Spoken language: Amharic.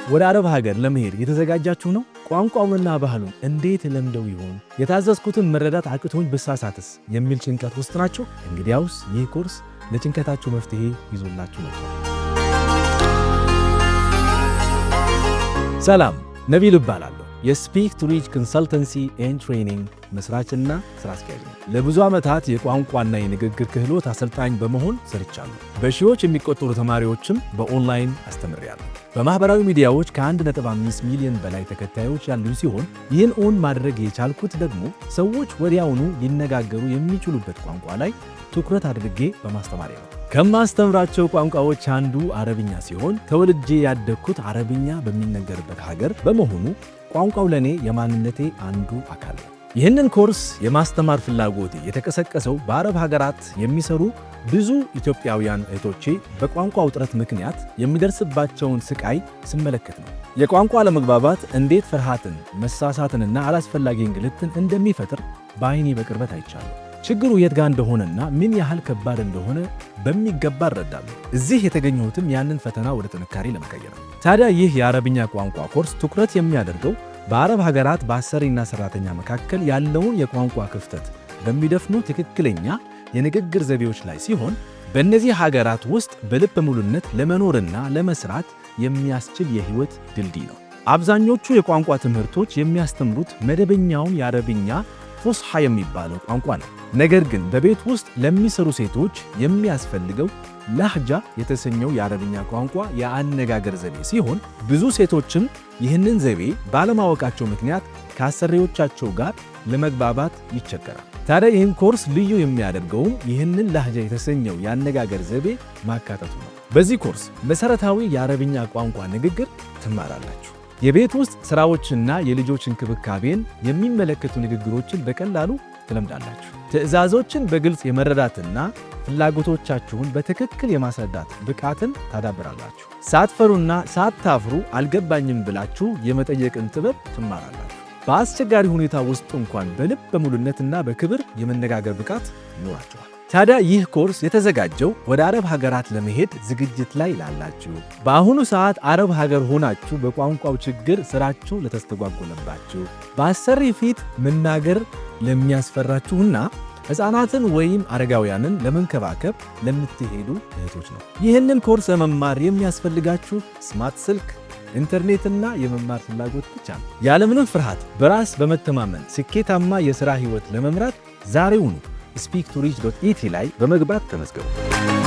ወደ አረብ ሀገር ለመሄድ የተዘጋጃችሁ ነው? ቋንቋውንና ባህሉን እንዴት ለምደው ይሆን? የታዘዝኩትን መረዳት አቅቶኝ ብሳሳትስ የሚል ጭንቀት ውስጥ ናቸው? እንግዲያውስ ይህ ኮርስ ለጭንቀታችሁ መፍትሄ ይዞላችሁ መጥቷል። ሰላም፣ ነቢል እባላለሁ። የስፒክ ቱ ሪች ኮንሰልተንሲ ኤንድ ትሬኒንግ መስራችና ስራ አስኪያጅ ነው። ለብዙ ዓመታት የቋንቋና የንግግር ክህሎት አሰልጣኝ በመሆን ሰርቻለሁ። በሺዎች የሚቆጠሩ ተማሪዎችም በኦንላይን አስተምሬያለሁ። በማህበራዊ ሚዲያዎች ከ1.5 ሚሊዮን በላይ ተከታዮች ያሉኝ ሲሆን ይህን እውን ማድረግ የቻልኩት ደግሞ ሰዎች ወዲያውኑ ሊነጋገሩ የሚችሉበት ቋንቋ ላይ ትኩረት አድርጌ በማስተማሬ ነው። ከማስተምራቸው ቋንቋዎች አንዱ አረብኛ ሲሆን ተወልጄ ያደግኩት አረብኛ በሚነገርበት ሀገር በመሆኑ ቋንቋው ለኔ የማንነቴ አንዱ አካል ነው። ይህንን ኮርስ የማስተማር ፍላጎቴ የተቀሰቀሰው በአረብ ሀገራት የሚሰሩ ብዙ ኢትዮጵያውያን እህቶቼ በቋንቋ ውጥረት ምክንያት የሚደርስባቸውን ስቃይ ስመለከት ነው። የቋንቋ አለመግባባት እንዴት ፍርሃትን፣ መሳሳትንና አላስፈላጊ እንግልትን እንደሚፈጥር በአይኔ በቅርበት አይቻለሁ። ችግሩ የት ጋር እንደሆነና ምን ያህል ከባድ እንደሆነ በሚገባ እረዳለሁ። እዚህ የተገኘሁትም ያንን ፈተና ወደ ጥንካሬ ለመቀየር ነው። ታዲያ ይህ የአረብኛ ቋንቋ ኮርስ ትኩረት የሚያደርገው በአረብ ሀገራት በአሰሪና ሰራተኛ መካከል ያለውን የቋንቋ ክፍተት በሚደፍኑ ትክክለኛ የንግግር ዘይቤዎች ላይ ሲሆን በእነዚህ ሀገራት ውስጥ በልበ ሙሉነት ለመኖርና ለመስራት የሚያስችል የህይወት ድልድይ ነው። አብዛኞቹ የቋንቋ ትምህርቶች የሚያስተምሩት መደበኛውን የአረብኛ ፉስሓ የሚባለው ቋንቋ ነው። ነገር ግን በቤት ውስጥ ለሚሰሩ ሴቶች የሚያስፈልገው ላህጃ የተሰኘው የአረብኛ ቋንቋ የአነጋገር ዘይቤ ሲሆን ብዙ ሴቶችም ይህንን ዘይቤ ባለማወቃቸው ምክንያት ከአሰሪዎቻቸው ጋር ለመግባባት ይቸገራል። ታዲያ ይህን ኮርስ ልዩ የሚያደርገውም ይህንን ላህጃ የተሰኘው የአነጋገር ዘይቤ ማካተቱ ነው። በዚህ ኮርስ መሰረታዊ የአረብኛ ቋንቋ ንግግር ትማራላችሁ። የቤት ውስጥ ስራዎችና የልጆች እንክብካቤን የሚመለከቱ ንግግሮችን በቀላሉ ትለምዳላችሁ። ትዕዛዞችን በግልጽ የመረዳትና ፍላጎቶቻችሁን በትክክል የማስረዳት ብቃትን ታዳብራላችሁ። ሳትፈሩና ሳታፍሩ አልገባኝም ብላችሁ የመጠየቅን ጥበብ ትማራላችሁ። በአስቸጋሪ ሁኔታ ውስጥ እንኳን በልበ ሙሉነትና በክብር የመነጋገር ብቃት ይኖራችኋል። ታዲያ ይህ ኮርስ የተዘጋጀው ወደ አረብ ሀገራት ለመሄድ ዝግጅት ላይ ላላችሁ፣ በአሁኑ ሰዓት አረብ ሀገር ሆናችሁ በቋንቋው ችግር ስራችሁ ለተስተጓጎለባችሁ፣ በአሰሪ ፊት መናገር ለሚያስፈራችሁና ሕፃናትን ወይም አረጋውያንን ለመንከባከብ ለምትሄዱ እህቶች ነው። ይህንን ኮርስ ለመማር የሚያስፈልጋችሁ ስማርት ስልክ፣ ኢንተርኔትና የመማር ፍላጎት ብቻ ነው። ያለምንም ፍርሃት በራስ በመተማመን ስኬታማ የሥራ ሕይወት ለመምራት ዛሬውኑ speak2reach.et ላይ በመግባት ተመዝገቡ።